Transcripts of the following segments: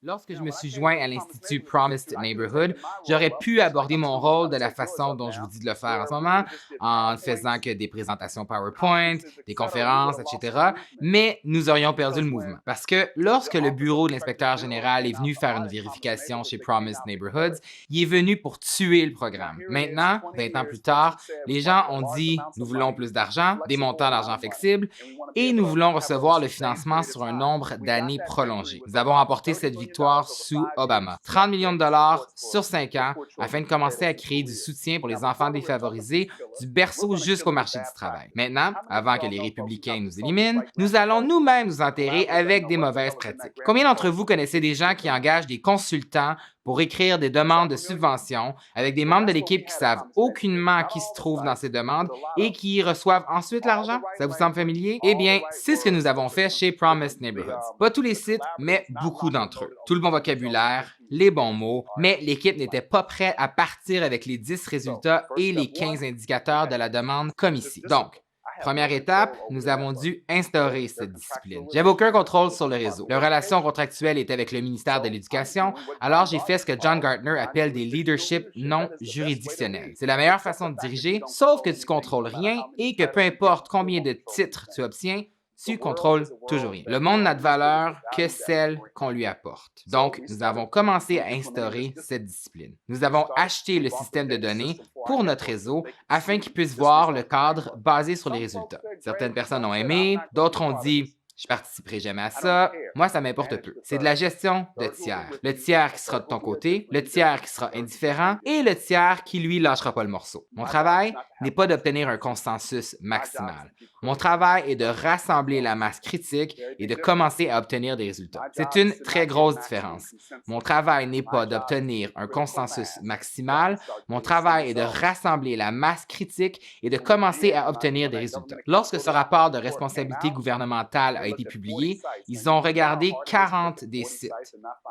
Lorsque je me suis joint à l'Institut Promised Neighborhood, j'aurais pu aborder mon rôle de la façon dont je vous dis de le faire en ce moment, en ne faisant que des présentations PowerPoint, des conférences, etc. Mais nous aurions perdu le mouvement. Parce que lorsque le bureau de l'inspecteur général est venu faire une vérification chez Promised Neighborhoods, il est venu pour tuer le programme. Maintenant, 20 ans plus tard, les gens ont dit nous voulons plus d'argent, des montants d'argent flexibles, et nous voulons recevoir le financement sur un nombre d'années prolongé. Nous avons remporté cette victoire sous Obama. 30 millions de dollars sur 5 ans afin de commencer à créer du soutien pour les enfants défavorisés du berceau jusqu'au marché du travail. Maintenant, avant que les républicains nous éliminent, nous allons nous-mêmes nous enterrer avec des mauvaises pratiques. Combien d'entre vous connaissez des gens qui engagent des consultants pour écrire des demandes de subventions avec des membres de l'équipe qui savent aucunement qui se trouve dans ces demandes et qui reçoivent ensuite l'argent? Ça vous semble familier? Eh bien, c'est ce que nous avons fait chez Promised Neighborhoods. Pas tous les sites, mais beaucoup d'entre eux. Tout le bon vocabulaire, les bons mots, mais l'équipe n'était pas prête à partir avec les 10 résultats et les 15 indicateurs de la demande comme ici. Donc, première étape, nous avons dû instaurer cette discipline. J'avais aucun contrôle sur le réseau. La relation contractuelle était avec le ministère de l'Éducation, alors j'ai fait ce que John Gartner appelle des leadership non juridictionnels. C'est la meilleure façon de diriger, sauf que tu contrôles rien et que peu importe combien de titres tu obtiens, tu contrôles toujours rien. Le monde n'a de valeur que celle qu'on lui apporte. Donc, nous avons commencé à instaurer cette discipline. Nous avons acheté le système de données pour notre réseau afin qu'il puisse voir le cadre basé sur les résultats. Certaines personnes ont aimé, d'autres ont dit je participerai jamais à ça. Moi, ça m'importe peu. C'est de la gestion de tiers. Le tiers qui sera de ton côté, le tiers qui sera indifférent et le tiers qui, lui, lâchera pas le morceau. Mon travail n'est pas d'obtenir un consensus maximal. Mon travail est de rassembler la masse critique et de commencer à obtenir des résultats. C'est une très grosse différence. Mon travail n'est pas d'obtenir un consensus maximal. Mon travail est de rassembler la masse critique et de commencer à obtenir des résultats. Lorsque ce rapport de responsabilité gouvernementale a été publié, ils ont regardé 40 des sites.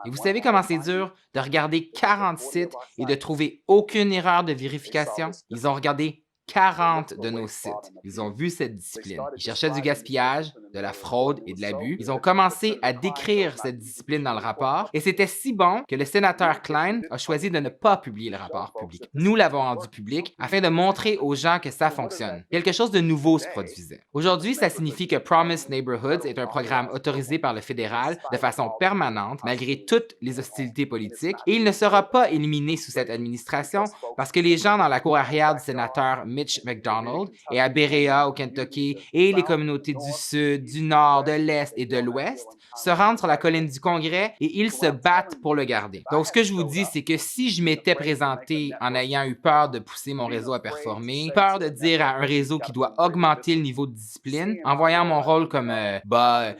Et vous savez comment c'est dur de regarder 40 sites et de trouver aucune erreur de vérification? Ils ont regardé 40 de nos sites. Ils ont vu cette discipline. Ils cherchaient du gaspillage, de la fraude et de l'abus. Ils ont commencé à décrire cette discipline dans le rapport et c'était si bon que le sénateur Klein a choisi de ne pas publier le rapport public. Nous l'avons rendu public afin de montrer aux gens que ça fonctionne. Quelque chose de nouveau se produisait. Aujourd'hui, ça signifie que Promised Neighborhoods est un programme autorisé par le fédéral de façon permanente malgré toutes les hostilités politiques et il ne sera pas éliminé sous cette administration parce que les gens dans la cour arrière du sénateur Mitch McDonald et à Berea au Kentucky et les communautés du Sud, du Nord, de l'Est et de l'Ouest se rendent sur la colline du Congrès et ils se battent pour le garder. Donc, ce que je vous dis, c'est que si je m'étais présenté en ayant eu peur de pousser mon réseau à performer, peur de dire à un réseau qui doit augmenter le niveau de discipline, en voyant mon rôle comme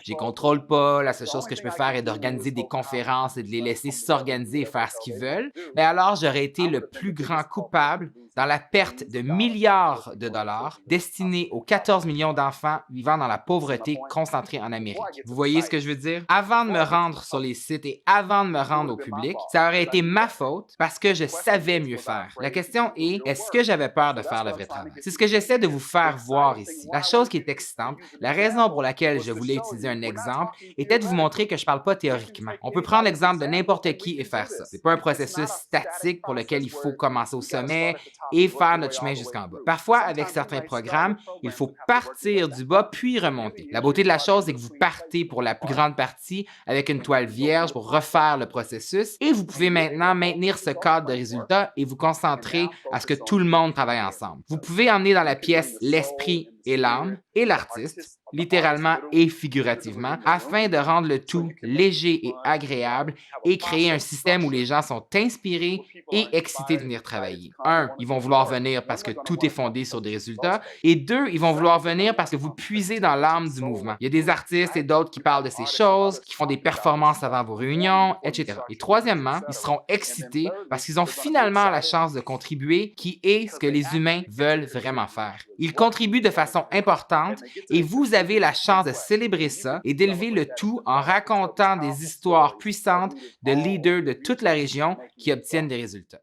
j'y contrôle pas, la seule chose que je peux faire est d'organiser des conférences et de les laisser s'organiser et faire ce qu'ils veulent, bien alors j'aurais été le plus grand coupable dans la perte de milliards de dollars destinés aux 14 millions d'enfants vivant dans la pauvreté concentrée en Amérique. Vous voyez ce que je veux dire? Avant de me rendre sur les sites et avant de me rendre au public, ça aurait été ma faute parce que je savais mieux faire. La question est, est-ce que j'avais peur de faire le vrai travail? C'est ce que j'essaie de vous faire voir ici. La chose qui est excitante, la raison pour laquelle je voulais utiliser un exemple, était de vous montrer que je parle pas théoriquement. On peut prendre l'exemple de n'importe qui et faire ça. C'est pas un processus statique pour lequel il faut commencer au sommet et faire notre chemin jusqu'en bas. Parfois, avec certains programmes, il faut partir du bas puis remonter. La beauté de la chose, c'est que vous partez pour la plus grande partie avec une toile vierge pour refaire le processus et vous pouvez maintenant maintenir ce cadre de résultats et vous concentrer à ce que tout le monde travaille ensemble. Vous pouvez emmener dans la pièce l'esprit et l'âme et l'artiste, littéralement et figurativement, afin de rendre le tout léger et agréable et créer un système où les gens sont inspirés et excités de venir travailler. Un, ils vont vouloir venir parce que tout est fondé sur des résultats et deux, ils vont vouloir venir parce que vous puisez dans l'âme du mouvement. Il y a des artistes et d'autres qui parlent de ces choses, qui font des performances avant vos réunions, etc. Et troisièmement, ils seront excités parce qu'ils ont finalement la chance de contribuer, qui est ce que les humains veulent vraiment faire. Ils contribuent de façon importante et vous avez la chance de célébrer ça et d'élever le tout en racontant des histoires puissantes de leaders de toute la région qui obtiennent des résultats.